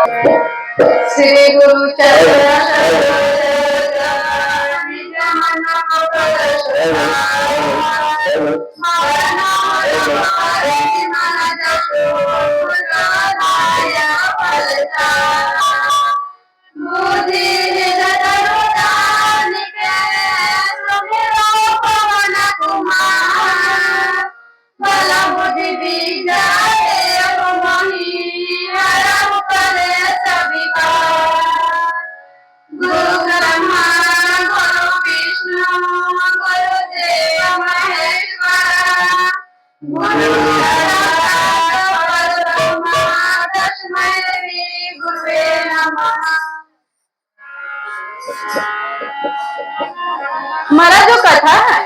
श्री गुरु चरण हमारा जो कथा है,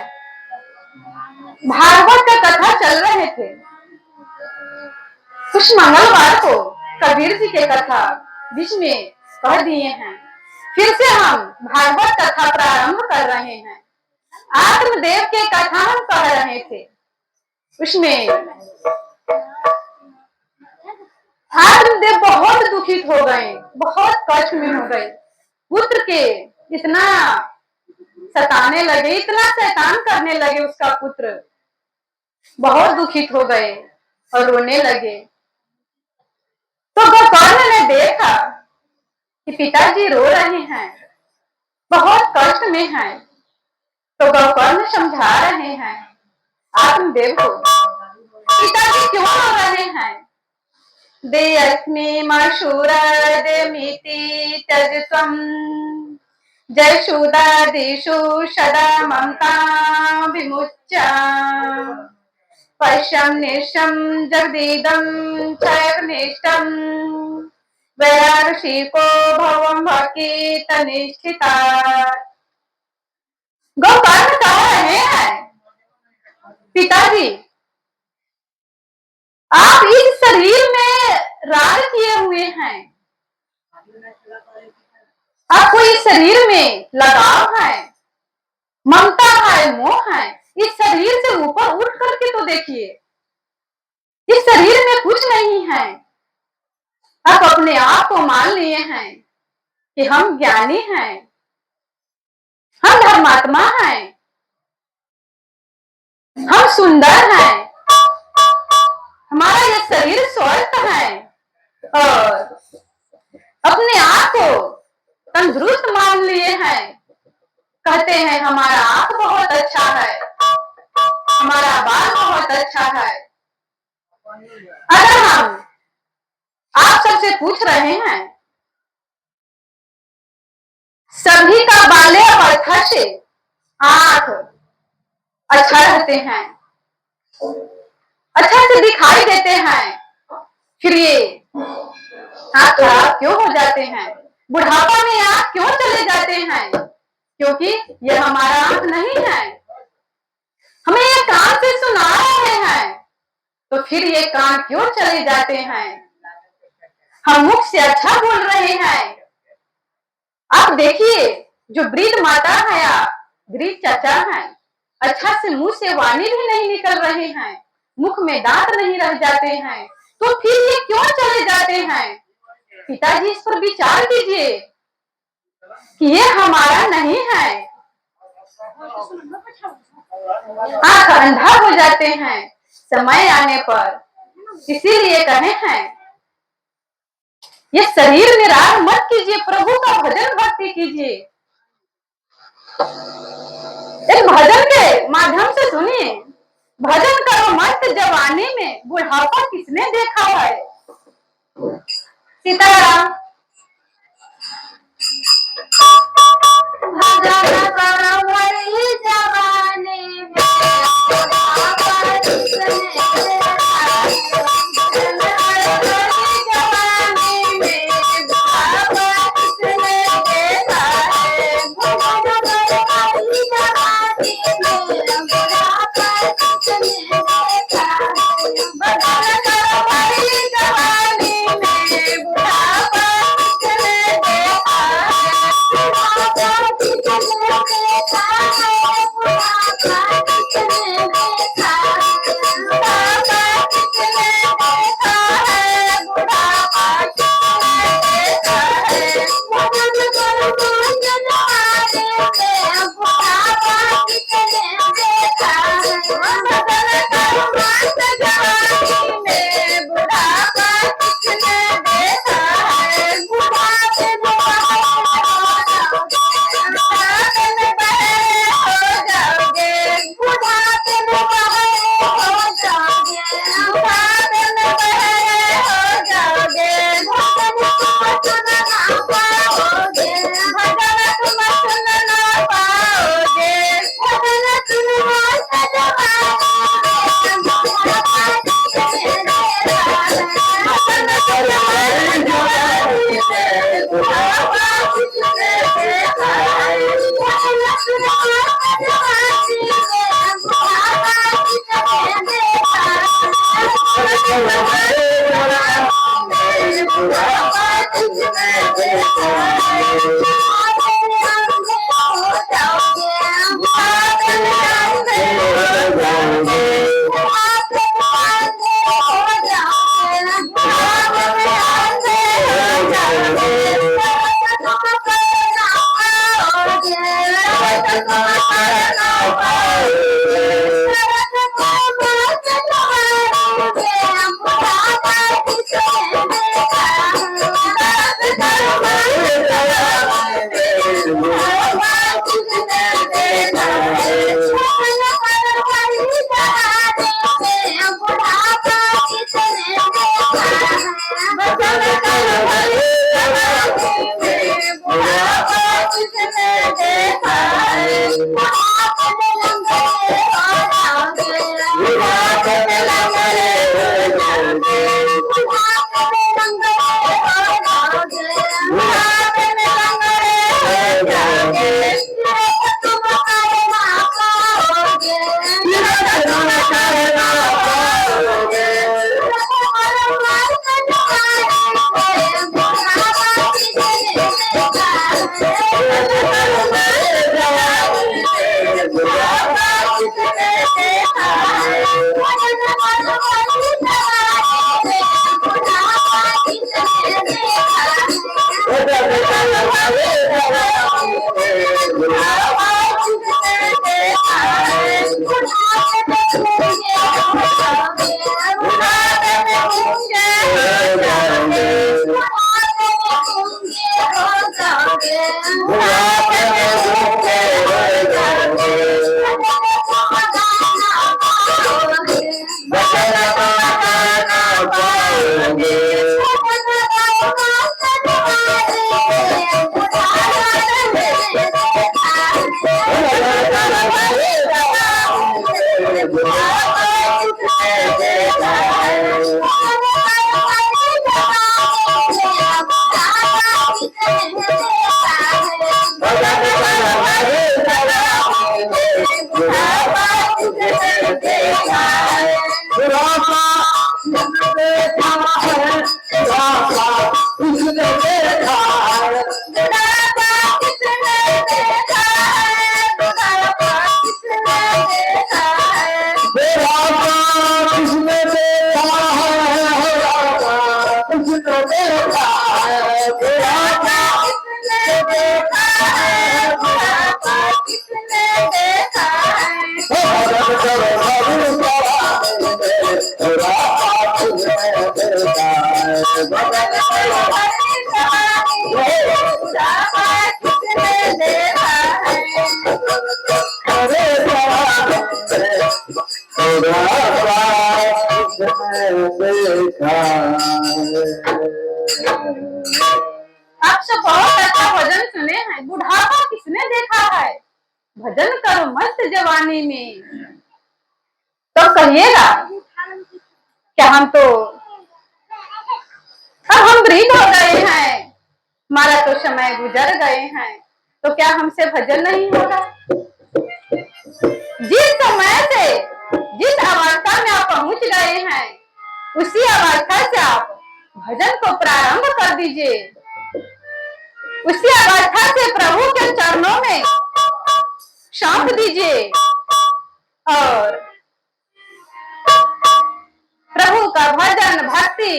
भागवत का कथा चल रहे थे। कुछ मंगलवार को कबीर जी के कथा बीच में कह दिए हैं। फिर से हम भागवत कथा प्रारंभ कर रहे हैं। आत्मदेव के कथा हम कह रहे थे। उसमें आत्मदेव बहुत दुखित हो गए, बहुत कष्ट में हो गए। पुत्र के इतना सताने लगे, इतना शैतान करने लगे। उसका पुत्र बहुत दुखित हो गए और रोने लगे। तो गोकर्ण ने देखा कि पिताजी रो रहे हैं, बहुत कष्ट में हैं। तो गोकर्ण समझा रहे हैं आत्मदेव को, पिताजी क्यों रो रहे हैं। देयस्मि मशूरदमिति त्यजत्वम् जयशुदादिषु सदा ममतां विमुच्य पश्यं निशं जगदीदं चैवनिष्ठं वैराऋषिको भवं भक्तितनिष्ठिता। गोकर्ण कह रहे हैं, पिताजी आप इस शरीर में राग किए हुए हैं, आपको इस शरीर में लगाव है, ममता है, मोह है। इस शरीर से ऊपर उठ करके तो देखिए, इस शरीर में कुछ नहीं है। आप अपने आप को मान लिए हैं कि हम ज्ञानी हैं, हम धर्मात्मा हैं, हम सुंदर हैं, हमारा ये शरीर स्वस्थ है और अपने आप को तंदुरुस्त मान लिए हैं। कहते हैं हमारा आंख बहुत अच्छा है, हमारा बाल बहुत अच्छा है। अगर हम आप सबसे पूछ रहे हैं, सभी का बाल्य अवस्था से आंख अच्छा रहते हैं, अच्छा से दिखाई देते हैं, फिर ये आंख खराब क्यों हो जाते हैं, बुढ़ापा में आंख क्यों चले जाते हैं। क्योंकि ये हमारा आंख नहीं है, हमें ये कान से सुना रहे हैं, तो फिर ये कान क्यों चले जाते हैं। हम मुख से अच्छा बोल रहे हैं। आप देखिए जो वृद्ध माता है या वृद्ध चाचा है, अच्छा से मुंह से वाणी भी नहीं निकल रहे हैं, मुख में दांत नहीं रह जाते हैं, तो फिर ये क्यों चले जाते हैं। पिताजी इस पर विचार कीजिए कि ये हमारा नहीं है। आंख अंधा हो जाते हैं समय आने पर। इसीलिए कहे हैं ये शरीर में राग मत कीजिए, प्रभु का भजन भक्ति कीजिए। एक भजन के माध्यम से सुनिए, भजन करो मस्त जवानी में, बुढ़ापा किसने देखा है। सीताराम। भजन करो बड़ी जवानी में, बुढ़ापा किसने देखा है। आप सब बहुत अच्छा भजन सुने हैं। बुढ़ापा किसने देखा है? भजन करो मस्त जवानी में। तो कहिएगा क्या हम तो अब हम वृद्ध हो गए हैं, हमारा तो समय गुजर गए हैं, तो क्या हमसे भजन नहीं होगा? जिस समय से जिस अवस्था में आप पहुंच गए हैं, उसी अवस्था से आप भजन को प्रारंभ कर दीजिए। उसी अवस्था से प्रभु के चरणों में सौंप दीजिए और प्रभु का भजन भक्ति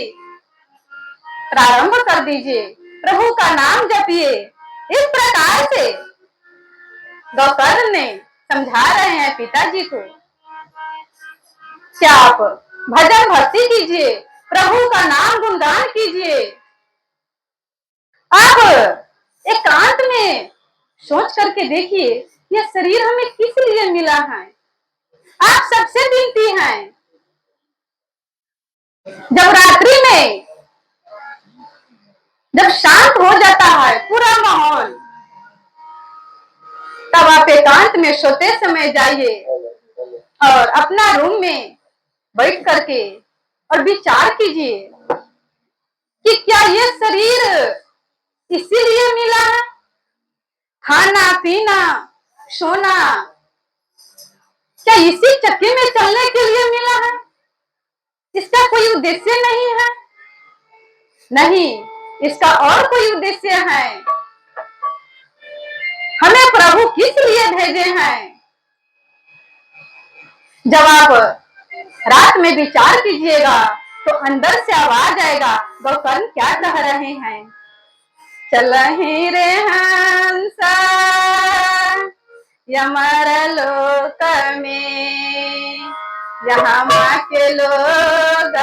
प्रारंभ कर दीजिए। प्रभु का नाम जपिए। इस प्रकार से गौकर्ण ने समझा रहे हैं पिताजी को कि आप भजन भक्ति कीजिए, प्रभु का नाम गुणगान कीजिए। आप एकांत में सोच करके देखिए, यह शरीर हमें किस लिए मिला है। आप सबसे विनती हैं, जब रात्रि में जब शांत हो जाता है पूरा माहौल, तब आप एकांत में सोते समय जाइए और अपना रूम में बैठ करके और विचार कीजिए कि क्या ये शरीर इसीलिए मिला है? खाना पीना सोना क्या इसी चक्की में चलने के लिए मिला है? इसका कोई उद्देश्य नहीं है? नहीं, इसका और कोई उद्देश्य है? हमें प्रभु किस लिए भेजे हैं? जब आप रात में विचार कीजिएगा तो अंदर से आवाज आएगा, गोकर्ण क्या कह रहे हैं? चल ही रे हंसा यमर लोक में, यहाँ माँ के लोग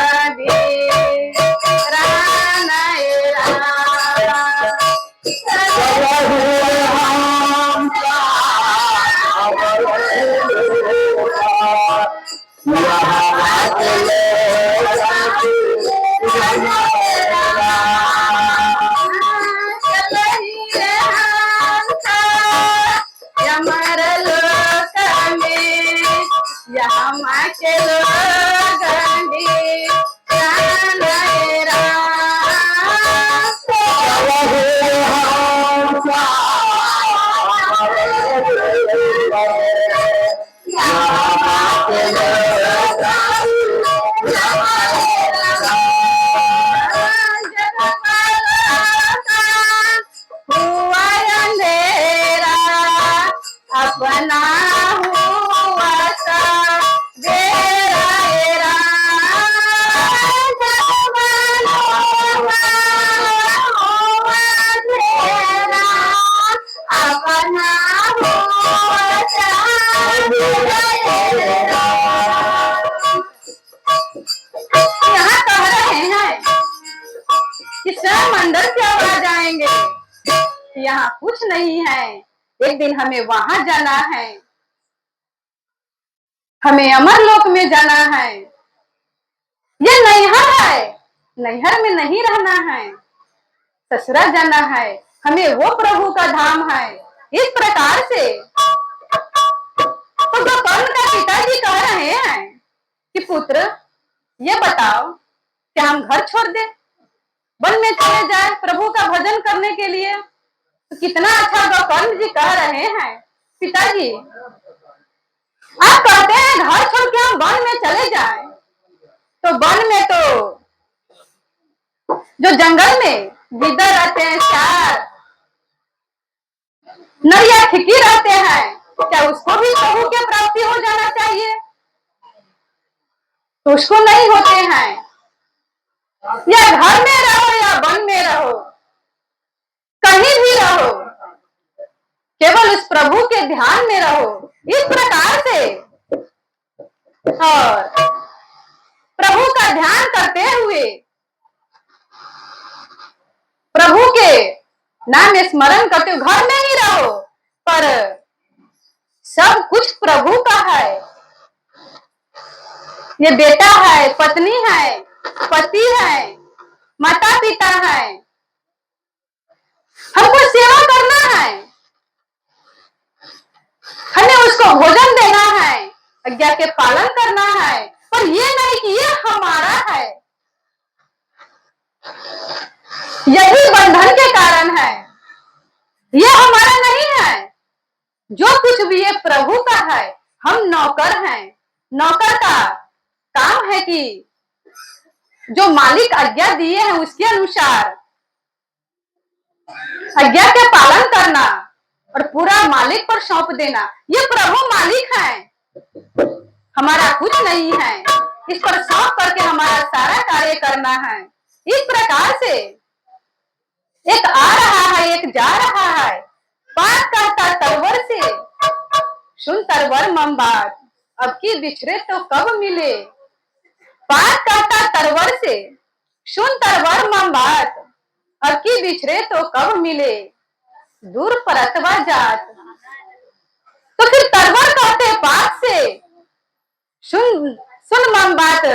अंदर से आवाज आएंगे, यहाँ कुछ नहीं है, एक दिन हमें वहां जाना है, हमें अमरलोक में जाना है। ये नैहर है, नैहर में नहीं रहना है, ससुरा जाना है, हमें वो प्रभु का धाम है। इस प्रकार से तो गोकर्ण का पिताजी कह रहे हैं कि पुत्र ये बताओ, क्या हम घर छोड़ दे, वन में चले जाए प्रभु का भजन करने के लिए? तो कितना अच्छा गोकर्ण जी कह रहे हैं, पिताजी आप कहते हैं घर छोड़ के हम वन में चले जाएं, तो वन में तो जो जंगल में गिद्ध रहते हैं, चार नरिया खिकी रहते हैं, क्या उसको भी प्रभु की प्राप्ति हो जाना चाहिए? तो उसको नहीं होते हैं। या घर में रहो या वन में रहो, कहीं भी रहो, केवल उस प्रभु के ध्यान में रहो। इस प्रकार से और प्रभु का ध्यान करते हुए प्रभु के नाम स्मरण करते हुए घर में ही रहो, पर सब कुछ प्रभु का है। ये बेटा है, पत्नी है, पति है, माता पिता है, हमको सेवा करना है, हमें उसको भोजन देना है, आज्ञा के पालन करना है, पर ये नहीं कि ये हमारा है। यही बंधन के कारण है, ये हमारा नहीं है। जो कुछ भी ये प्रभु का है, हम नौकर हैं। नौकर का काम है कि जो मालिक आज्ञा दिए हैं उसके अनुसार आज्ञा के पालन करना और पूरा मालिक पर सौंप देना। ये प्रभु मालिक है, हमारा कुछ नहीं है, इस पर सौंप करके हमारा सारा कार्य करना है। इस प्रकार से एक आ रहा है, एक जा रहा है, बात कहता तरवर से, सुन तरवर मम बात, अब की बिछड़े तो कब मिले। बात कहता तरवर से, सुन तरवर मम बात, अब की बिछड़े तो कब मिले। दूर परतवा जात, तो फिर तरवर कहते बात से, सुन सुन मम बात,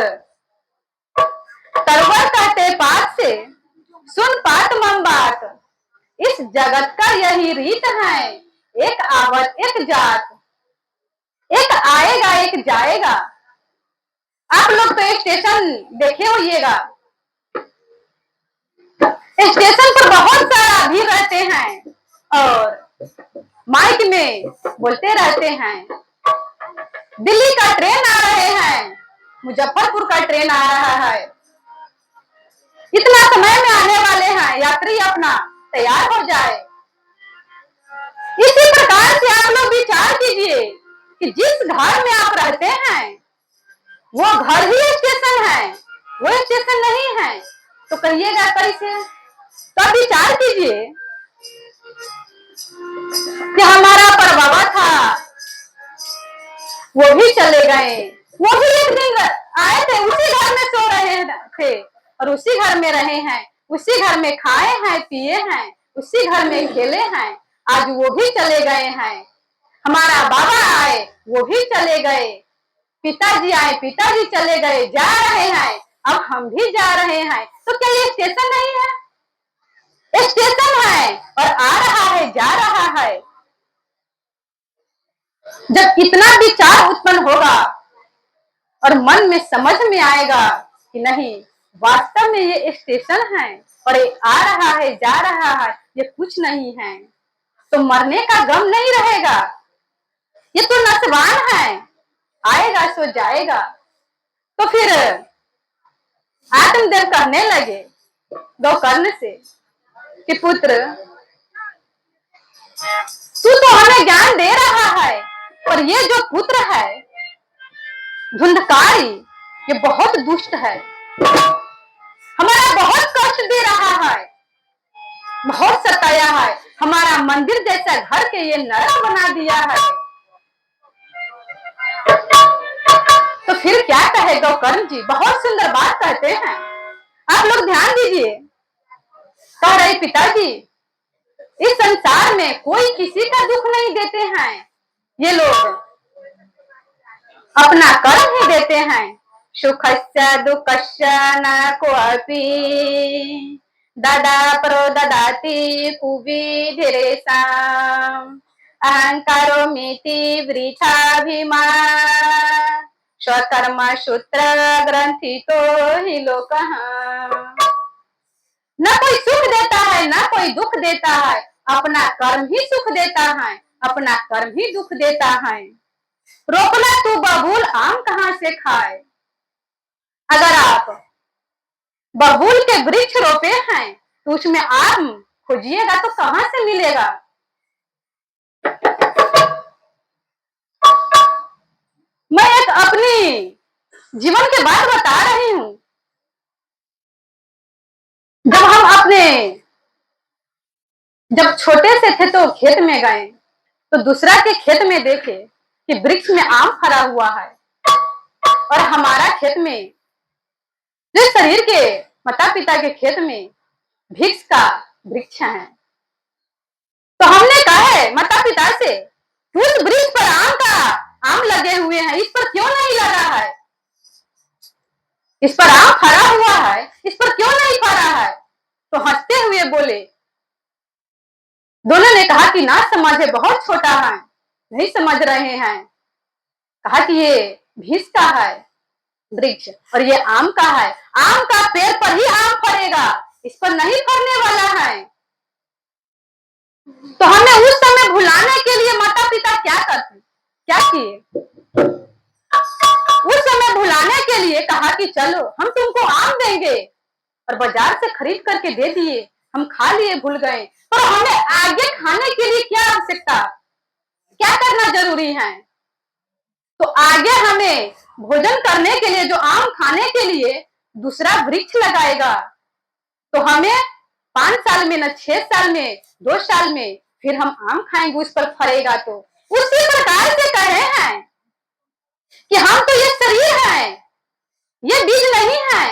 तरवर कहते बात से, सुन पात मम बात। इस जगत का यही रीत है, एक आवत एक जात, एक आएगा एक जाएगा। आप लोग तो स्टेशन देखे होइएगा, स्टेशन पर बहुत सारा भीड़ रहते हैं और माइक में बोलते रहते हैं, दिल्ली का ट्रेन आ रहे हैं, मुजफ्फरपुर का ट्रेन आ रहा है, इतना समय में आने वाले हैं, यात्री अपना तैयार हो जाए। इसी प्रकार से आप लोग विचार कीजिए कि जिस घर में आप रहते हैं वो घर ही स्टेशन है, वो स्टेशन नहीं है, तो कहिएगा कैसे? तो आप विचार कीजिए कि हमारा परबाबा था, वो भी चले गए, वो भी एक दिन आए थे, उसी घर में सो रहे थे और उसी घर में रहे हैं, उसी घर में खाए हैं, पिए हैं, उसी घर में खेले हैं। आज वो भी चले गए हैं। हमारा बाबा आए, वो भी चले गए। पिताजी आए, पिताजी चले गए, जा रहे हैं, अब हम भी जा रहे हैं। तो क्या ये स्टेशन नहीं है? स्टेशन है और आ रहा है, जा रहा है। जब इतना विचार उत्पन्न होगा और मन में समझ में आएगा कि नहीं, वास्तव में ये स्टेशन है और ये आ रहा है, जा रहा है, ये कुछ नहीं है, तो मरने का गम नहीं रहेगा। ये तो नसवान है, आएगा सो जाएगा। तो फिर आत्मदेव कहने लगे गोकर्ण से कि पुत्र, तू तो हमें ज्ञान दे रहा है, पर ये जो पुत्र है धुंधकारी, ये बहुत दुष्ट है, हमारा बहुत कष्ट दे रहा है, बहुत सताया है, हमारा मंदिर जैसा घर के ये नरक बना दिया है। तो फिर क्या कहे गोकर्ण जी? बहुत सुंदर बात कहते हैं, आप लोग ध्यान दीजिए। कह रहे पिताजी, इस संसार में कोई किसी का दुख नहीं देते हैं, ये लोग अपना कर्म ही देते हैं। सुखस्य दुःखस्य न कोऽपि ददा परो ददाति कुविधिरेषाम् अहंकारो मिति वृथाभिमान स्वकर्म सूत्र ग्रंथितो हि लोकः। न कोई सुख देता है, न कोई दुख देता है, अपना कर्म ही सुख देता है, अपना कर्म ही दुख देता है। रोकना तू बबूल आम कहां से खाए? अगर आप बबूल के वृक्ष रोपे हैं तो उसमें आम खोजिएगा तो कहां से मिलेगा? मैं एक अपनी जीवन के बात बता रही हूं। जब छोटे से थे तो खेत में गए तो दूसरा के खेत में देखे कि वृक्ष में आम फरा हुआ है और हमारा खेत में, जो शरीर के माता पिता के खेत में भिक्ष का वृक्ष है। तो हमने कहा है माता पिता से, उस वृक्ष पर आम लगे हुए हैं, इस पर क्यों नहीं लगा है? इस पर आम फरा हुआ है, इस पर क्यों नहीं फरा है? तो हंसते हुए बोले, दोनों ने कहा कि ना समझे, बहुत छोटा है, नहीं समझ रहे हैं। कहा कि ये भीष का है वृक्ष और ये आम का है, आम का पेड़ पर ही आम फरेगा, इस पर नहीं फरने वाला है। तो हमें उस समय भुलाने के लिए माता पिता क्या किए? उस समय भुलाने के लिए कहा कि चलो हम तुमको आम देंगे, और बाजार से खरीद करके दे दिए, हम खा लिए, भूल गए। पर हमें आगे खाने के लिए क्या आवश्यकता, क्या करना जरूरी है? तो आगे हमें भोजन करने के लिए, जो आम खाने के लिए दूसरा वृक्ष लगाएगा, तो हमें 5 साल में, न 6 साल में, 2 साल में फिर हम आम खाएंगे, उस पर फरेगा। तो उसी प्रकार से कहे हैं कि हम तो ये शरीर है, ये बीज नहीं है।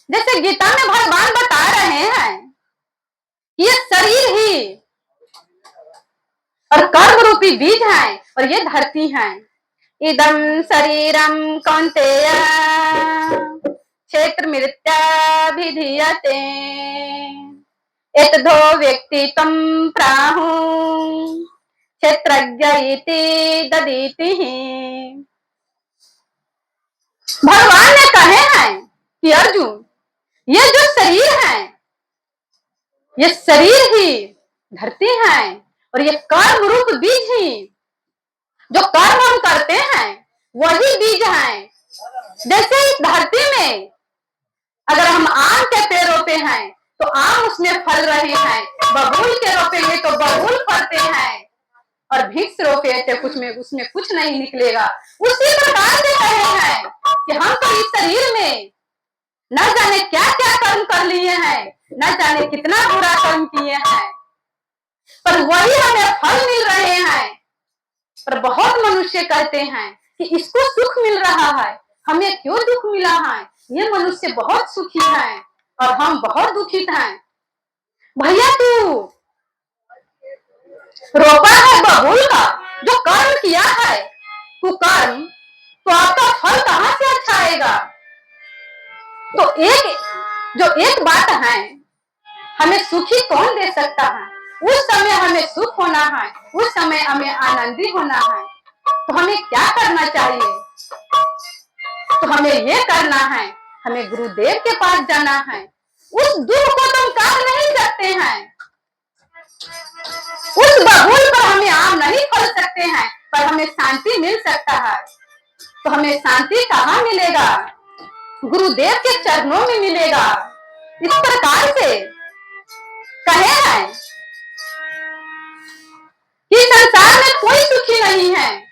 जैसे गीता में भगवान बता रहे हैं, ये शरीर ही और कर्म रूपी बीज है और ये धरती है। इदम शरीरम कौन्तेय क्षेत्र मृत्याभिधीयते एतद्धो व्यक्तित्वं प्राहु क्षेत्रज्ञ इति ददीतिः। भगवान ने कहे हैं कि अर्जुन, ये जो शरीर है, ये शरीर ही धरती है और ये कर्म रूप बीज ही, जो कर्म हम करते हैं वही बीज है। जैसे इस धरती में अगर हम आम के पेड़ रोपे हैं तो आम उसमें फल रहे हैं, बबूल के रोपेंगे तो बबूल फलते हैं, और भिक्स रोपे थे कुछ में उसमें कुछ नहीं निकलेगा। उसी प्रकार से कहे हैं कि हम तो इस शरीर में न जाने क्या क्या कर्म कर लिए हैं, न जाने कितना बुरा कर्म किए हैं, पर वही हमें फल मिल रहे हैं। पर बहुत मनुष्य कहते हैं कि इसको सुख मिल रहा है, हमें क्यों दुख मिला है, ये मनुष्य बहुत सुखी है और हम बहुत दुखित हैं। भैया तू रोपा है बबूल का, जो कर्म किया है कुकर्म, तो आपका फल कहां से अच्छा आएगा। तो एक बात है, हमें सुखी कौन दे सकता है। उस समय हमें सुख होना है, उस समय हमें आनंदी होना है, तो हमें क्या करना चाहिए। तो हमें ये करना है, हमें गुरुदेव के पास जाना है। उस दुख को तुम काट नहीं सकते हैं, उस बबूल पर हमें आम नहीं फल सकते हैं, पर हमें शांति मिल सकता है। तो हमें शांति कहाँ मिलेगा, गुरुदेव के चरणों में मिलेगा। इस प्रकार से कहे हैं कि संसार में कोई सुखी नहीं है।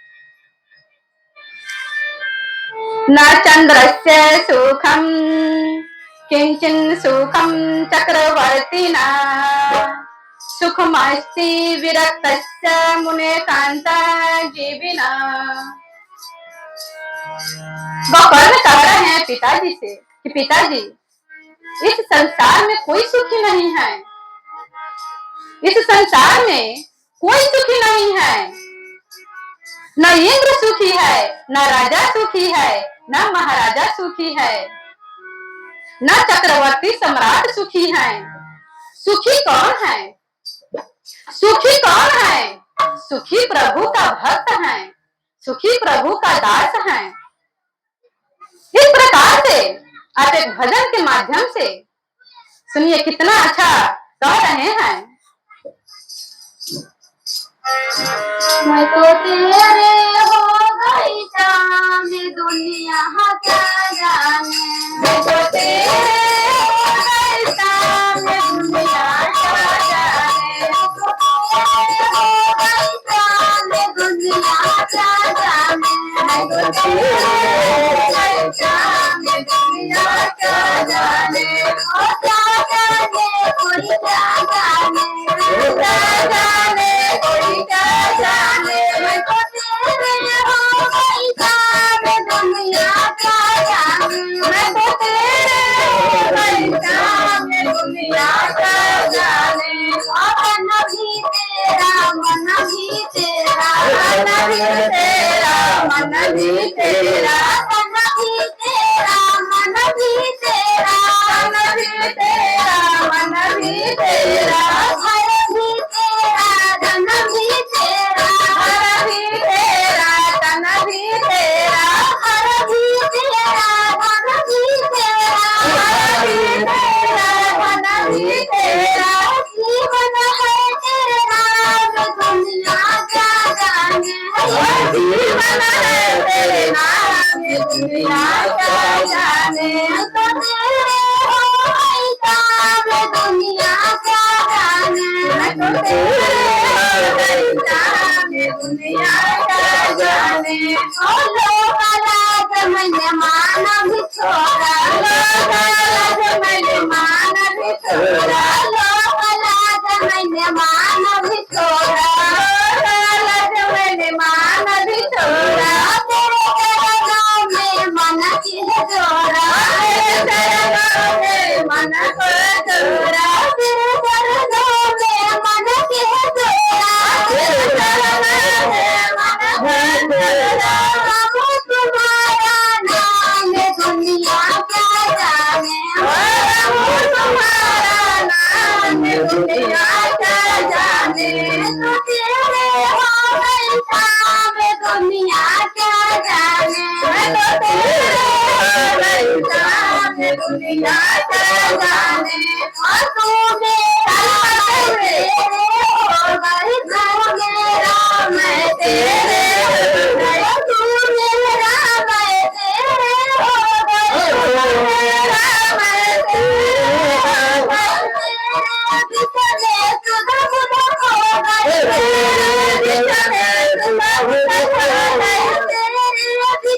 न चंद्रस्य सुखम किंचन सुखम चक्रवर्तिना, सुखमस्ति विरक्तस्य मुने कांता जीविना। गोकर्ण कह रहे हैं पिताजी से कि पिताजी इस संसार में कोई सुखी नहीं है, इस संसार में कोई सुखी नहीं है। न इंद्र सुखी है, न राजा सुखी है, न महाराजा सुखी है, न चक्रवर्ती सम्राट सुखी है। सुखी कौन है, सुखी कौन है, सुखी प्रभु का भक्त है, सुखी प्रभु का दास है। इस प्रकार से आप एक भजन के माध्यम से सुनिए, कितना अच्छा कह रहे हैं। मैं तो तेरे हो गई शाम दुनिया क्या जाने, मैं तो तेरे हो गई शाम दुनिया क्या जाने, हो गई शाम दुनिया क्या जाने, मैं तो तेरे हो गई शाम दुनिया क्या जाने, ओ क्या जाने कोई क्या जाने, क्या जाने कोई क्या जाने। मैं तो तेरे हो गई शाम दुनिया क्या जाने, मैं तो तेरे हो गई शाम दुनिया क्या जाने। मन भी तेरा मन भी तेरा, मन भी तेरा मन भी तेरा, मन भी तेरा मन भी तेरा, मन भी तेरा मन भी तेरा, घर भी तेरा धन भी तेरा, घर भी तेरा तन भी तेरा, घर भी तेरा धन भी तेरा, घर भी तेरा धन भी तेरा। जीवन है तेरा दुनिया क्या जाने, जीवन है तेरे नाम दुनिया क्या जाने। तो तेरे हो गई शाम दुनिया क्या जाने, मैं तो तेरे हो गई शाम दुनिया क्या जाने। ओ लोग लाज मैंने मान भी छोड़ा, लोग लाज मैंने मान भी छोड़ा, लोग लाज मैंने मान भी छोड़ा, लोग लाज मैंने मान भी छोड़ा। तेरे चरणों में मन की जोड़ा, तेरे चरणों में मन को जोड़ा, तेरे चरणों में मन की जोड़ा, तेरे चरणों में मन को जोड़ा। प्रभु तुम्हारा नाम दुनिया क्या जाने, प्रभु तुम्हारा नाम दुनिया क्या जाने। तो तेरे हो गई शाम दुनिया क्या जाने, मैं तो तेरे हो गई शाम दुनिया क्या जाने। और तू मेरा तेरे हो गई, तू मेरा मैं तेरे हो गई, तू मेरा मैं तेरे हो गई, तू मेरा मैं चले सुधा बुधा खो गए तेरे सुधा बुधा खो गए तेरे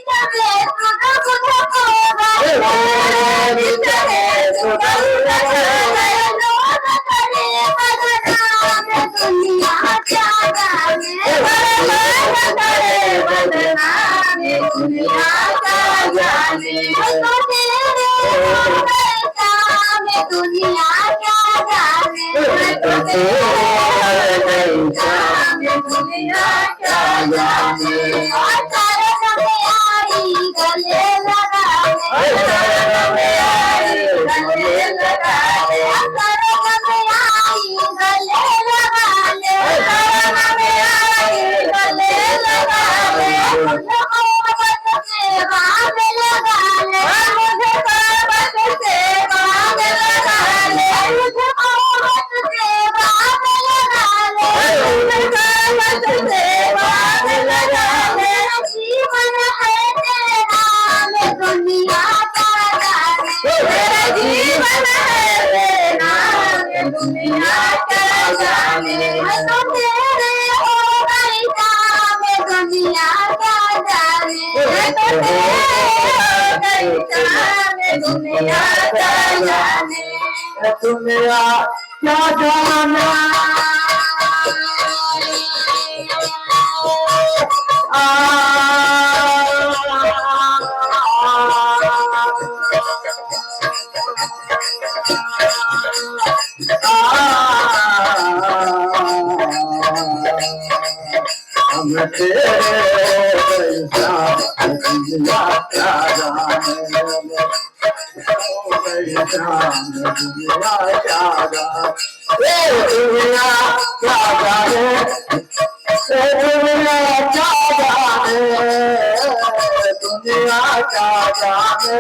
चले सुधा बुधा खो गए तेरे चले सुधा बुधा खो गए लोग करे बदनाम दुनिया क्या जाने लोग करे बदनाम दुनिया क्या जाने तो तेरे हो गए काम दुनिया क्या जाने तो तेरे हो गए काम दुनिया क्या जाने और तारक में आई गले लगाने तारक में आई गले लगाने तारक में आई गले लगाने तारक में आई गले लगाने मुझे मोहब्बत से बांध लगाने मुझे मोहब्बत से बांध लगाने मुझे मोहब्बत से बांध लगाने मुझे मोहब्बत से बांध लगाने जीवन है तेरा मैं दुनिया का जाने तेरा जीवन है तेरा मैं दुनिया का जाने मैं तो तेरे हो गई काम दुनिया का जाने मैं तो तेरे हो गई काम दुनिया का जाने दुनिया क्या जाना हम तेरे दुनिया क्या जाने दुनिया क्या जाने दुनिया क्या जाने दुनिया क्या जाने दुनिया क्या जाने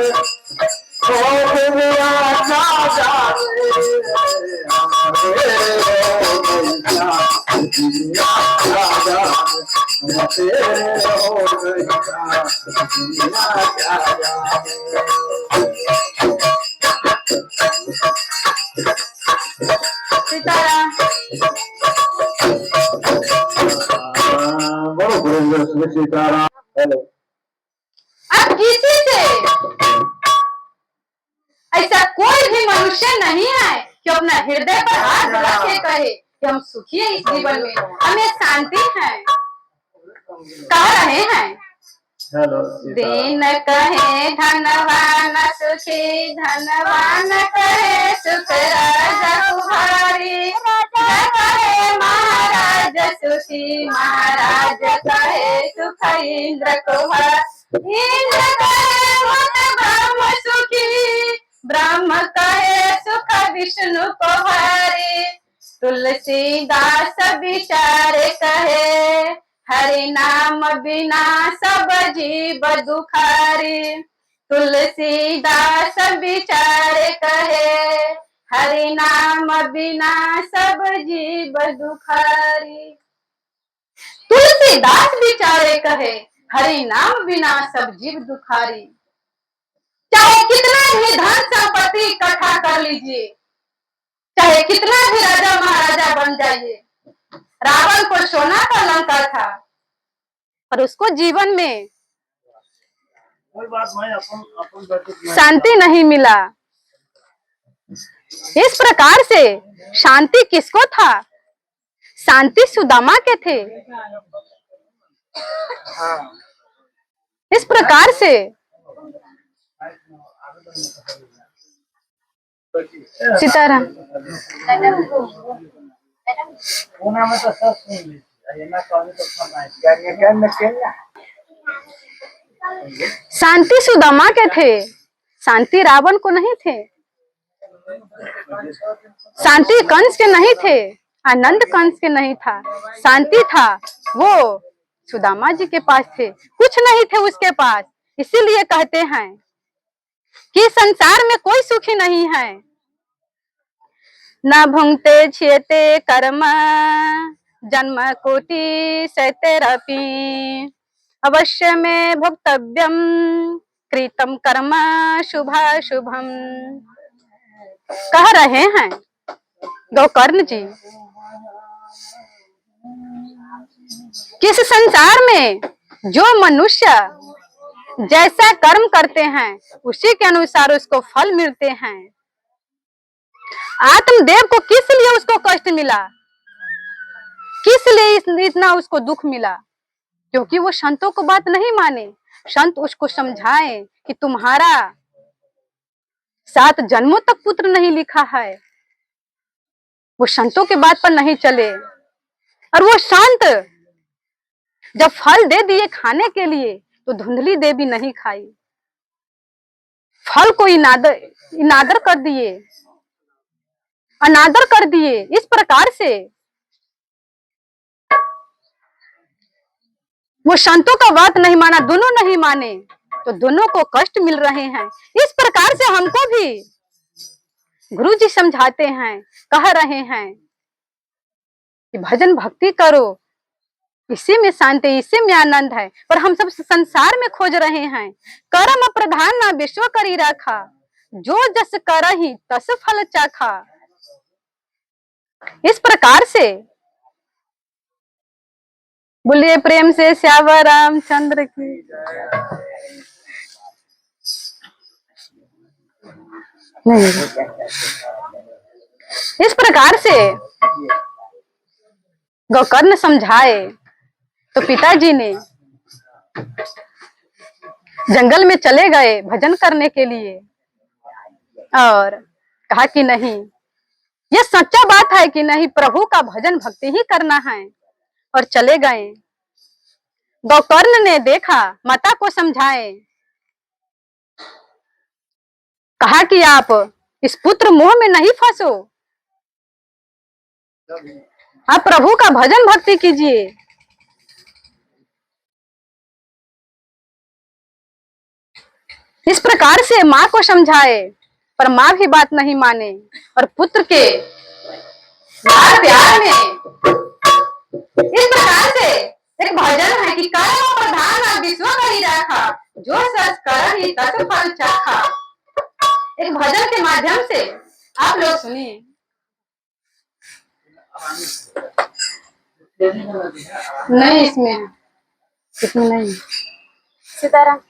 ओ दुनिया क्या जाने दुनिया क्या जाने तेरे हो गई दुनिया क्या जाने सीताराम। बोलो गुरु सीताराम। हेलो अब किसी से ऐसा कोई भी मनुष्य नहीं है कि अपना हृदय पर हाथ रख के कहे कि हम सुखी हैं इस जीवन में, हमें शांति है। कह रहे हैं हेलो दिन कहे धनवान सुखी धनवान कहे सुख राजा कुहारी राजा कहे महाराज सुखी महाराज कहे सुख इंद्र कुहार इंद्र कहे मुत ब्रह्म सुखी ब्रह्म कहे सुख विष्णु कुहारी तुलसीदास विचार कहे हरि नाम बिना सब जीव दुखारी तुलसीदास विचार कहे हरि नाम बिना सब जीव दुखारी तुलसीदास विचारे कहे हरि नाम बिना सब जीव दुखारी। चाहे कितना भी धन संपत्ति इकट्ठा कर लीजिए, चाहे कितना भी राजा महाराजा बन जाइए, रावण को सोना का लंका था और उसको जीवन में शांति नहीं मिला। इस प्रकार से शांति किसको था? शांति सुदामा के थे। इस प्रकार से सीताराम। शांति सुदामा के थे, शांति रावण को नहीं थे, शांति कंस के नहीं थे, आनंद कंस के नहीं था। शांति था वो सुदामा जी के पास थे, कुछ नहीं थे उसके पास। इसीलिए कहते हैं कि संसार में कोई सुखी नहीं है। न भुंगते छियते कर्म जन्म कोटि सैतेरपि अवश्य में भोक्तव्यम कृतम कर्म शुभाशुभम। कह रहे हैं गोकर्ण जी, किस संसार में जो मनुष्य जैसा कर्म करते हैं उसी के अनुसार उसको फल मिलते हैं। आत्मदेव को किस लिए उसको कष्ट मिला, किस लिए इतना उसको दुख मिला? क्योंकि वो संतों को बात नहीं माने। संत उसको समझाए कि तुम्हारा 7 जन्मों तक पुत्र नहीं लिखा है। वो संतों के बात पर नहीं चले और वो संत जब फल दे दिए खाने के लिए तो धुंधली देवी नहीं खाई, फल को इनादर कर दिए, अनादर कर दिए। इस प्रकार से वो संतों का बात नहीं माना, दोनों नहीं माने तो दोनों को कष्ट मिल रहे हैं। इस प्रकार से हमको भी गुरु जी समझाते हैं, कह रहे हैं कि भजन भक्ति करो, इसी में शांति, इसी में आनंद है। पर हम सब संसार में खोज रहे हैं। कर्म प्रधान ना विश्व करी राखा, जो जस करहि तस फल चाखा। इस प्रकार से बोलिए प्रेम से श्यावर रामचंद्र की। नहीं, इस प्रकार से गोकर्ण समझाए तो पिताजी ने जंगल में चले गए भजन करने के लिए और कहा कि नहीं, ये सच्चा बात है कि नहीं, प्रभु का भजन भक्ति ही करना है। और चले गए। गोकर्ण ने देखा, माता को समझाए, कहा कि आप इस पुत्र मोह में नहीं फंसो, आप प्रभु का भजन भक्ति कीजिए। इस प्रकार से माँ को समझाए पर माँ भी बात नहीं माने और पुत्र के लाड़ प्यार में इस प्रकार से एक भजन है कि कर्म प्रधान विश्व करी राखा, जो सच करहि तस फल चाखा। एक भजन के माध्यम से आप लोग सुनिए। नहीं, इसमें नहीं। सीताराम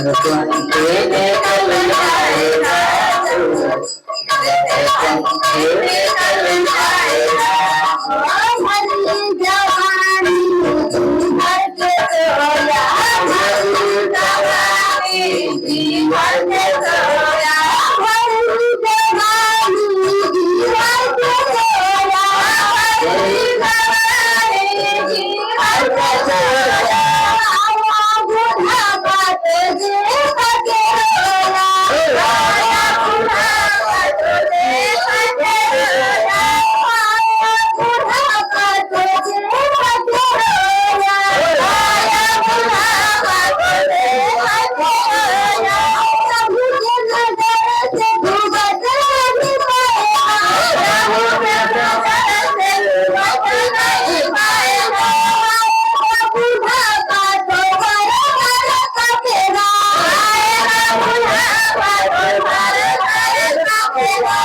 पंछी निकल जाएगा पंछी निकल जाएगा भरी जवानी भर के सोया भरी जवानी भर के सोया भरी जवानी भर के सोया भरी जवानी भर के सोया आया बुढ़ापा तुझे सके रोया आया बुढ़ापा तुझे सके रोया आया बुढ़ापा तुझे सके रोया आया बुढ़ापा तुझे सके रोया प्रभु के नजर से भुगत नहीं पाएगा प्रभु के नजर से भुगत नहीं पाएगा बुढ़ापा तो भर सकेगा आएगा बुढ़ापा तो भर सकेगा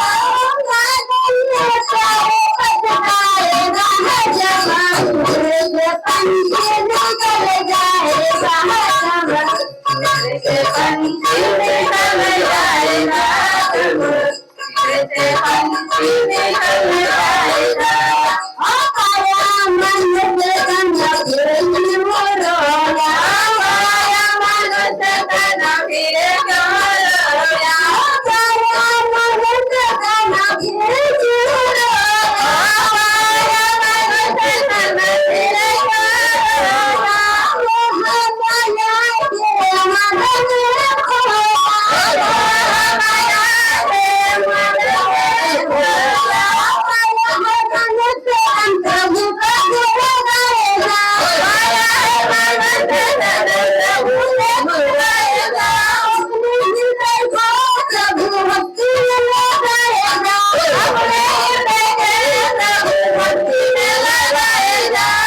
पछताएगा जवान से पंछी निकल जाएगा से पंछी निकल जाएगा से पंछी निकल जाएगा आया मन से गंगा फिर क्यों रोया आया मन से गंगा फिर क्यों रोया आया मन से गंगा फिर क्यों रोया आया मन से गंगा फिर क्यों रोया माया के मन में खोया माया के मन में खोया मन से प्रभु का गुण गाएगा आया मन से प्रभु ने गाएगा अपने हृदय को प्रभु भक्ति में लगाएगा अपने हृदय के प्रभु भक्ति में लगाएगा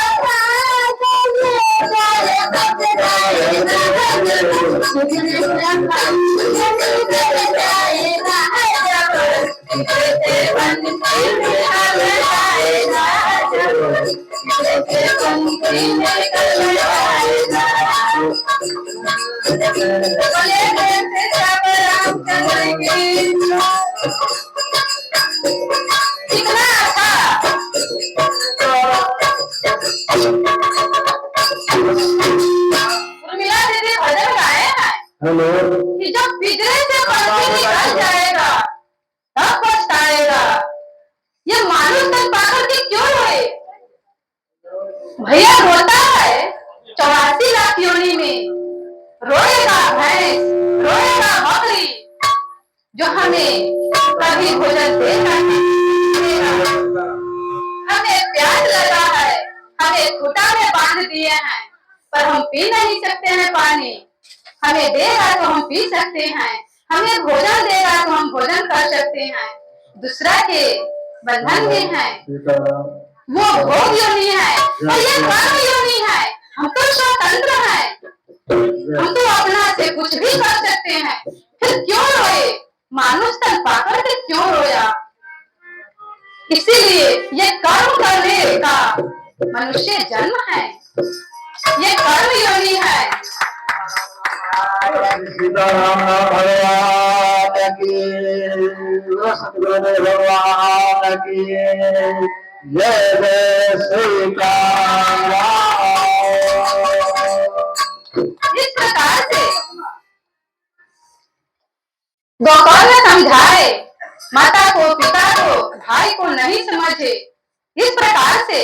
कितना उर्मिला दीदी भजन गाए हैं हेलो कि जब पिंजरे से पंछी निकल जाएगा तब पछताएगा ये मानव तन पाकर के क्यों रोए भैया रोता है 84 लाख योनि में रोएगा भैंस रोएगा बकरी जो हमें कभी भोजन देगा हमें प्यास लगा है हमें खूंटा में बांध दिए हैं पर हम पी नहीं सकते हैं पानी हमें देगा तो हम पी सकते हैं हमें भोजन देगा तो हम भोजन कर सकते हैं दूसरा के बंधन में है वो भोग योनि है और ये कर्म योनि है हम तो स्वतंत्र हैं हम तो अपना से कुछ भी कर सकते हैं फिर क्यों रोए मानुष तन पाकर के क्यों रोया इसीलिए ये कर्म करने का मनुष्य जन्म है ये कर्म योनि है सीताराम भगवान की सतगुरुदेव भगवान की जय जय सीताराम इस प्रकार से गोपाल समझाए माता को पिता को भाई को नहीं समझे इस प्रकार से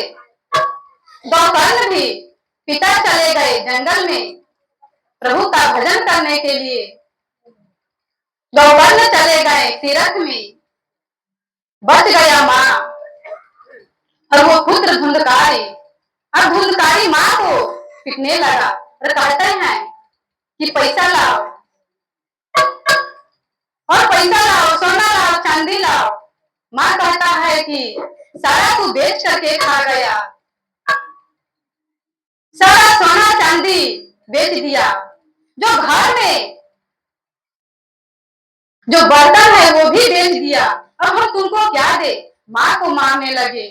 गोपाल भी पिता चले गए जंगल में प्रभु का भजन करने के लिए गोपाल चले गए तीर्थ में बच गया माँ और वो पुत्र धुंधकारी अब धुंधकारी माँ को पिटने लगा और कहते हैं कि पैसा लाओ और पैसा लाओ सोना लाओ चांदी लाओ माँ कहता है कि सारा तू बेच करके खा गया सारा सोना चांदी बेच दिया जो घर में जो बर्तन है वो भी बेच दिया अब हम तुमको क्या दे माँ को मारने लगे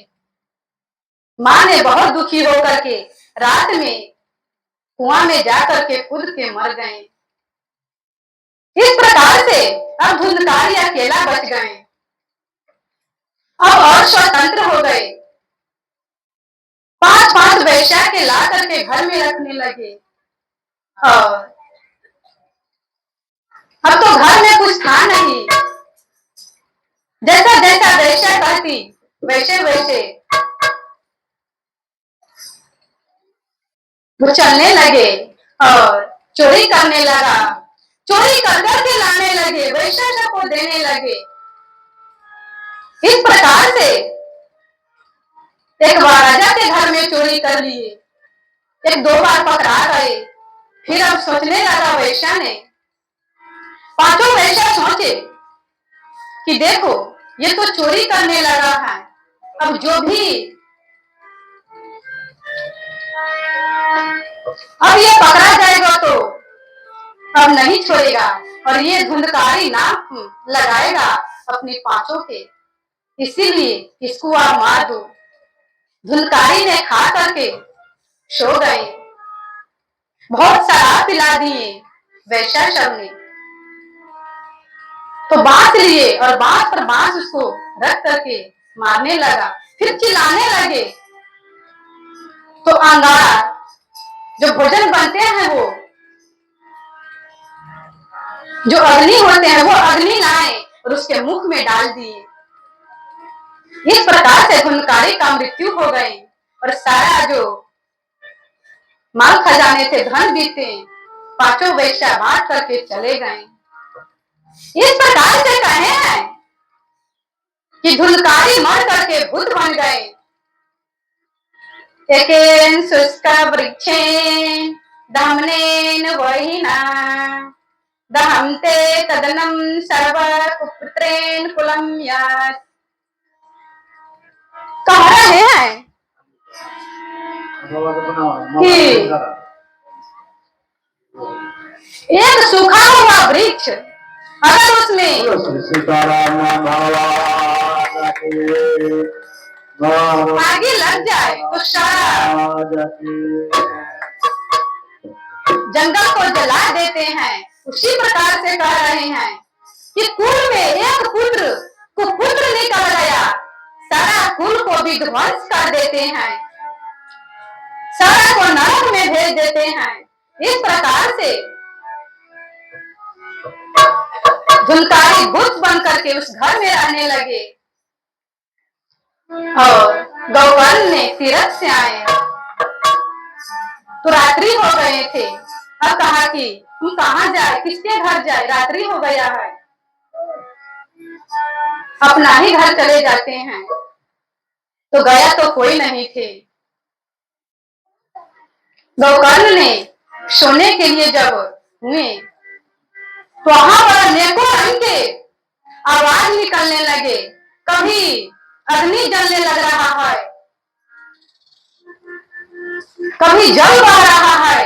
माँ ने बहुत दुखी होकर के रात में कुआं में जाकर के कूद के मर गए अब धुंधकारी अकेला बच गए, अब और स्वतंत्र हो गए। 5-5 वेश्या के ला करके घर में रखने लगे और अब तो घर में कुछ था नहीं। जैसा जैसा वेश्या कहती वैसे वैसे वो चलने लगे और चोरी करने लगा, चोरी कर करके लाने लगे, वैश्या को देने लगे। इस प्रकार से एक बार राजा के घर में चोरी कर लिए, 1-2 बार पकड़ा गए। फिर अब सोचने लगा वैश्या ने, 5 वैश्या सोचे कि देखो ये तो चोरी करने लगा है, अब जो भी अब ये पकड़ा जाएगा तो अब नहीं छोड़ेगा और ये धुंधकारी नाम लगाएगा अपने 5 के, इसीलिए इसको आप मार दो। धुंधकारी ने खा करके सो गए, बहुत शराब पिला दिए वैश्या सब ने। तो बांस लिए और बांस पर बांस उसको रख करके मारने लगा। फिर चिल्लाने लगे। तो अंगारा जो भोजन बनते हैं वो जो अग्नि होते हैं वो अग्नि लाए और उसके मुख में डाल दिए। इस प्रकार से धुंधकारी का मृत्यु हो गई और सारा जो माल खजाने थे, धन बीते, 5 वेश्या बांट करके चले गए। इस प्रकार से कहे हैं कि धुंधकारी मर करके भूत बन गए। एकेन शुष्क वृक्षेन दमनेन वहिना दहन्ते तदनं सर्व कुपुत्रेण कुलं यत्। कह रहे हैं कि एक सूखा हुआ वृक्ष अगर उसमें आगे लग जाए तो सारा जंगल को जला देते हैं। उसी प्रकार से कह रहे हैं कि कुल में एक पुत्र कुपुत्र निकल गया, सारा कुल को विध्वंस कर देते हैं, सारा को नरक में भेज देते हैं। इस प्रकार से धुंधकारी भूत बन करके उस घर में रहने लगे। और गौकर्ण ने तीरथ से आए तो रात्रि हो गए थे। अब कहा कि तुम कहाँ जाए, किसके घर जाए, रात्रि हो गया है, अपना ही घर चले जाते हैं। तो गया तो कोई नहीं थे। गौकर्ण ने सोने के लिए जब हुए तो वहां पर अनेकों रंग के आवाज निकलने लगे। कभी अग्नि जलने लग रहा है, कभी जल बह रहा है,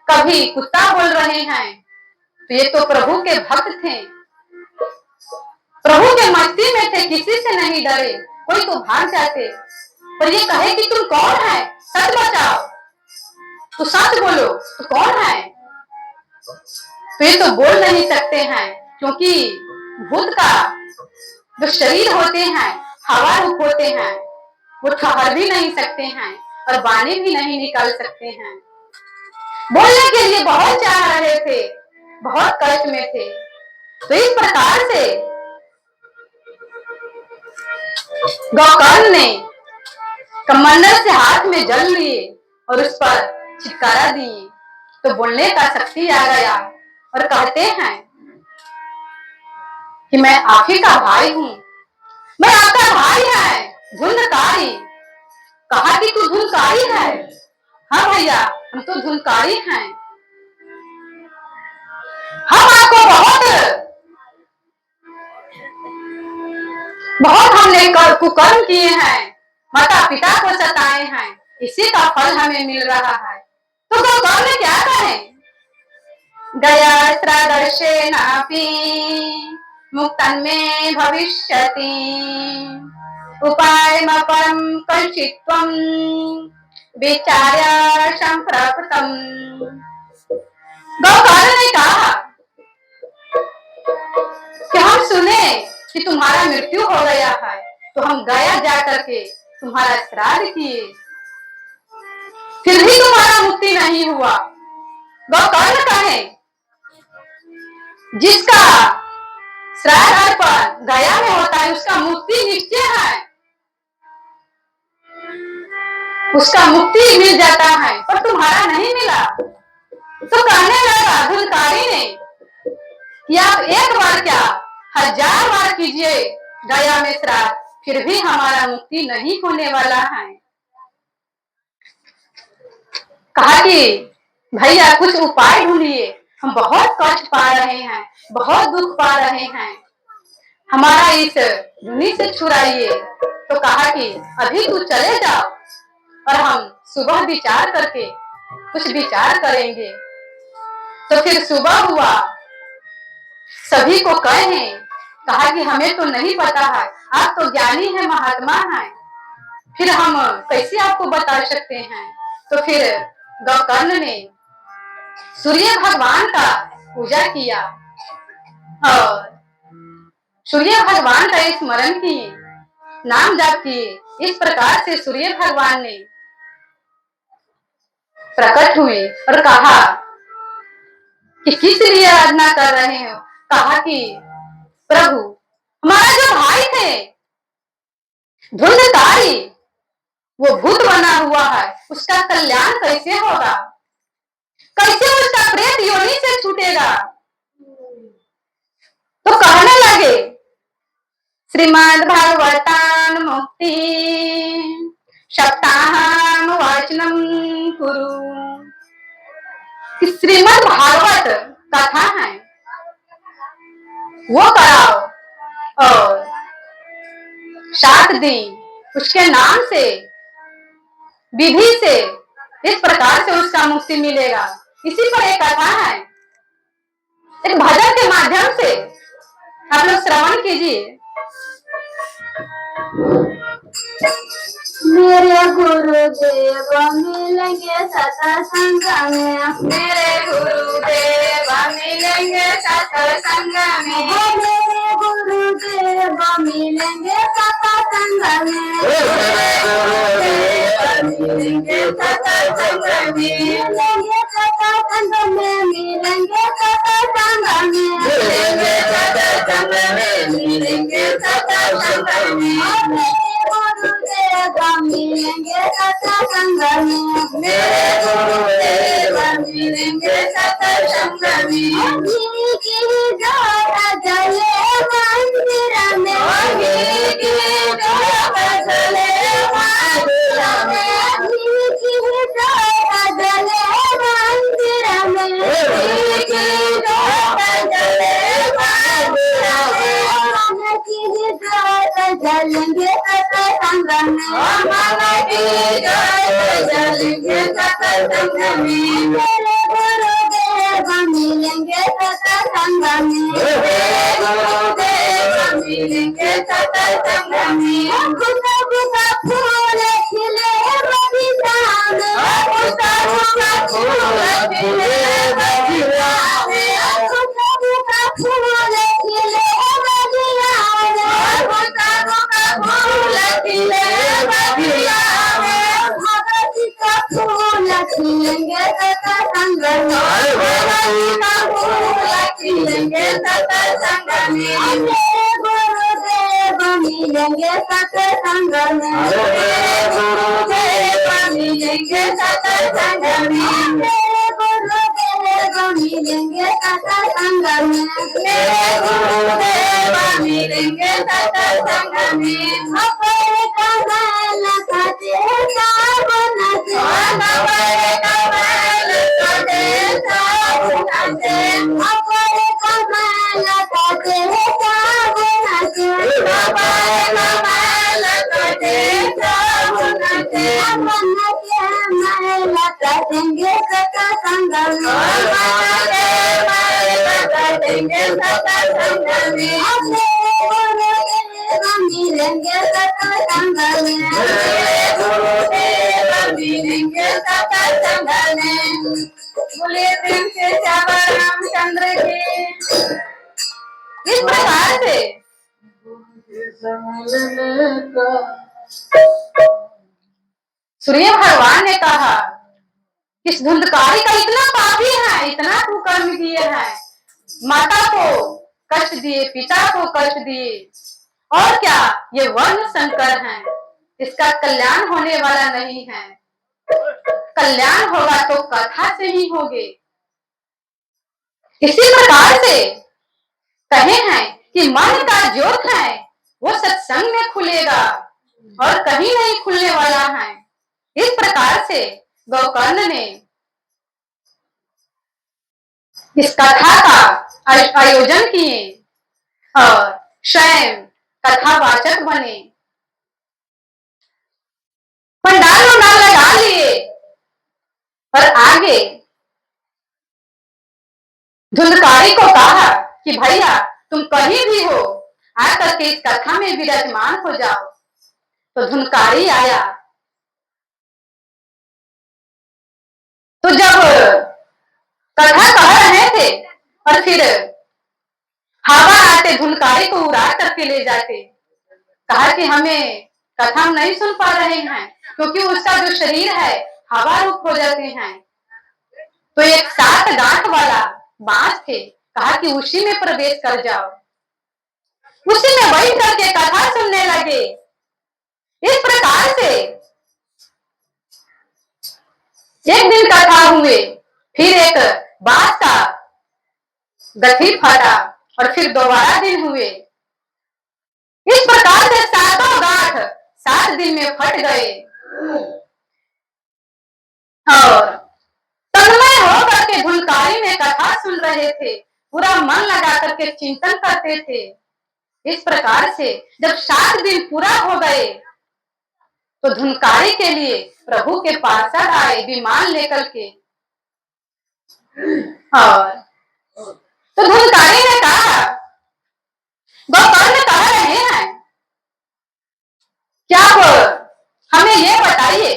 कभी कुत्ता बोल रहे हैं। तो ये तो प्रभु के भक्त थे, प्रभु के मस्ती में थे, किसी से नहीं डरे, कोई तो भाग जाते। पर ये कहे कि तुम कौन है, सच बताओ, तो सच बोलो, तो कौन है। तो ये तो बोल नहीं सकते हैं, क्योंकि भूत का जो शरीर होते हैं हवा रूप होते हैं, वो ठहर भी नहीं सकते हैं और वाणी भी नहीं निकाल सकते हैं। बोलने के लिए बहुत चाह रहे थे, बहुत कष्ट में थे। तो इस प्रकार से गौकर्ण ने कमंडल से हाथ में जल लिए और उस पर छिटकारा दिए तो बोलने का शक्ति आ गया और कहते हैं कि मैं आप ही का भाई हूँ, मैं आपका भाई है धुंधकारी। कहा कि तू धुंधकारी है? हाँ भैया, हम तो धुंधकारी हैं, हम आपको बहुत हमने कुकर्म किए हैं, माता पिता को सताए हैं, इसी का फल हमें मिल रहा है। तो गौकर्ण क्या कहे, गया त्रदर्शे नापि मुक्तन में भविष्यति उपाय परम कल्पित्वं विचार्य संप्रकृतम्। गौकर्ण ने कहा कि तुम्हारा मृत्यु हो गया है, तो हम गया जा करके तुम्हारा श्राद्ध किए, फिर भी तुम्हारा मुक्ति नहीं हुआ। गोकर्ण कहे जिसका श्राद्ध अर्पण गया में होता है उसका मुक्ति निश्चय है, उसका मुक्ति मिल जाता है, पर तुम्हारा नहीं मिला। तो कहने लगा धुलकारी ने कि आप एक बार क्या 1000 बार कीजिए गया में श्राद्ध, फिर भी हमारा मुक्ति नहीं होने वाला है। कहा कि भैया कुछ उपाय ढूंढिए, हम बहुत कष्ट पा रहे हैं, बहुत दुख पा रहे हैं, हमारा इस दुनी से छुड़ाइए। तो कहा कि अभी तू चले जाओ और हम सुबह विचार करके कुछ विचार करेंगे। तो फिर सुबह हुआ, सभी को कहे, कहा कि हमें तो नहीं पता है, आप तो ज्ञानी है, महात्मा है, फिर हम कैसे आपको बता सकते हैं। तो फिर गोकर्ण ने सूर्य भगवान का पूजा किया और सूर्य भगवान का स्मरण किए, नाम जाप किए। इस प्रकार से सूर्य भगवान ने प्रकट हुए और कहा कि किस लिए आराधना कर रहे हो। कहा कि प्रभु हमारा जो भाई थे धुंधकारी, वो भूत बना हुआ है, उसका कल्याण कैसे होगा, कैसे उसका प्रेत योनि से छूटेगा। तो कहने लगे श्रीमद् भागवतान मुक्ति सप्ताहम वाचनम कुरु, कि श्रीमद् भागवत कथा है वो कराओ और 7 दिन उसके नाम से विधि से इस प्रकार से उसका मुक्ति मिलेगा। इसी पर एक कथा है, एक भजन के माध्यम से आप लोग श्रवण कीजिए। मेरे गुरुदेव मिलेंगे सत्संग में, मेरे गुरुदेव मिलेंगे सत्संग में, मेरे गुरुदेव मिलेंगे सत्संग में, मिलेंगे सत्संग में, मिलेंगे सत्संग में, मिलेंगे सत्संग में, मिलेंगे सत्संग में, मिलेंगे सत्संग में, गुरुदेव मिलेंगे सत्संग में, मेरे गुरुदेव मिलेंगे सत्संग में, घी की ज्योत जले मंदिर में, घी की ज्योत जले मंदिर में, घी की ज्योत जले मंदिर में, घी की ज्योत जले मंदिर में, मन की ज्योत जलेंगे सत्संग में, मन की ज्योत जलेंगे सत्संग में, मेरे गुरुदेव मिलेंगे सत्संग में, मेरे गुरुदेव मिलेंगे सत्संग में, गुलाब का फूल खिले बगीचा में, गुलाब का फूल खिले बगीचा में, गुलाब का फूल खिले बगीचा में, गुलाब का फूल खिले बगीचा में, भगत का फूल खिलेंगे सत्संग में, भगत का फूल खिलेंगे सत्संग में, मेरे गुरुदेव मिलेंगे सत्संग में, मेरे गुरुदेव मिलेंगे सत्संग में, मेरे गुरुदेव मिलेंगे सत्संग में, मेरे गुरुदेव मिलेंगे सत्संग में, अपने कमल कटे सावन से, अपने कमल कटे सावन से, अपने कमल कटे सावन से, अपने कमल कटे सावन से, मन के मैल कटेंगे सत्संग में, मन के मैल कटेंगे सत्संग में, मिलेंगे सत्संग में, मेरे गुरुदेव मिलेंगे सत्संग में। बोलिए प्रेम से श्यामा रामचंद्र की। इस प्रकार से सूर्य भगवान ने कहा, इस धुंधकारी का इतना पापी है, इतना कुकर्म किए हैं, माता को कष्ट दिए, पिता को कष्ट दिए, और क्या ये वर्ण संकर हैं, इसका कल्याण होने वाला नहीं है। कल्याण होगा तो कथा से ही होगे। इसी प्रकार से कहे हैं कि मन का ज्योत है वो सत्संग में खुलेगा और कहीं नहीं खुलने वाला है। इस प्रकार से गोकर्ण ने इस कथा का आयोजन किए और स्वयं कथावाचक बने। पंडाल लगा लिए और आगे धुंधकारी को कहा कि भैया तुम कहीं भी हो, आकर के इस कथा में विराजमान हो जाओ। तो धुंधकारी आया। तो जब कथा कह रहे थे और फिर हवा आते धुंधकारी को उड़ा करके ले जाते, कहा कि हमें कथा हम नहीं सुन पा रहे हैं क्योंकि उसका जो शरीर है हवा रूप हो जाते हैं। तो एक 7 गांठ वाला बांस थे, कहा कि उसी में प्रवेश कर जाओ। उसी में बैठ करके कथा सुनने लगे। इस प्रकार से एक दिन कथा हुए, फिर एक बांस का गठी फटा और फिर दोबारा दिन हुए। इस प्रकार से 7 गांठ 7 दिन में फट गए और तन्मय होकर के धुंधकारी में कथा सुन रहे थे, पूरा मन लगा करके चिंतन करते थे। इस प्रकार से जब 7 दिन पूरा हो गए तो धुंधकारी के लिए प्रभु के पार्षद आए विमान लेकर के। और तो धुंधकारी ने कहा, गोकर्ण कह रहे हैं, क्या हमें ये बताइए,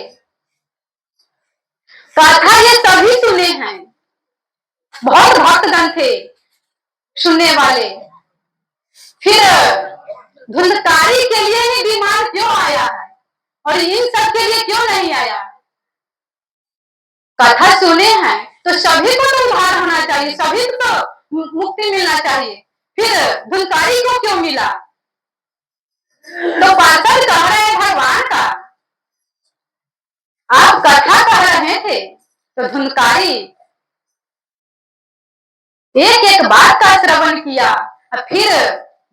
कथा ये सभी सुने हैं, बहुत भक्तगण थे सुनने वाले, फिर धुंधकारी के लिए ही विमान क्यों आया है और इन सब के लिए क्यों नहीं आया? कथा सुने हैं तो सभी को तो उद्धार होना चाहिए, सभी को तो मुक्ति मिलना चाहिए, फिर धुंधकारी को क्यों मिला? तो पार्षद कह रहे हैं भगवान का, आप कथा कह रहे थे तो धुंधकारी एक एक बात का श्रवण किया और फिर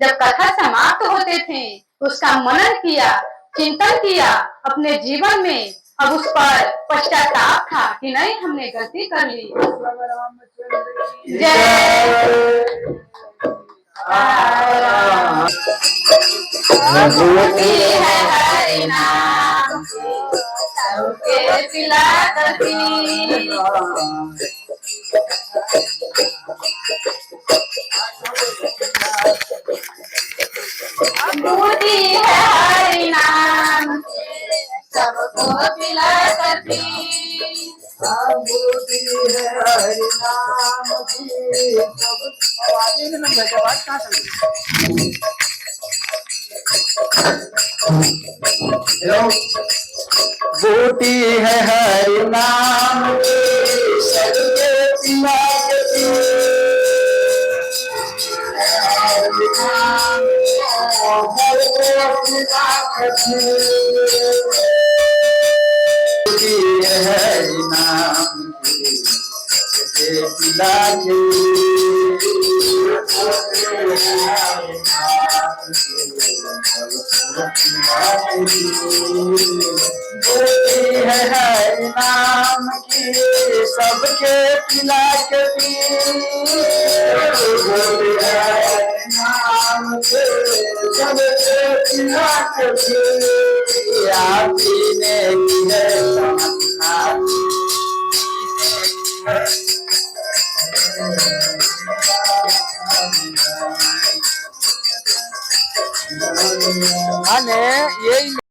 जब कथा समाप्त होते थे उसका मनन किया, चिंतन किया अपने जीवन में। अब उस पर पश्चाताप था कि नहीं हमने गलती कर ली। जय भूति है हरि नाम सबके पिलाती, भूति है हरि नाम सबको पिलाती, भूति है हरि नाम की बूटी है हरि नाम की सबके पिलाती, बूटी है हरि नाम की सबके पिलाती, बूटी है हरि नाम की सबके पिलाती, बूटी है हरि नाम की सबके पिलाती, आपने की है माने यही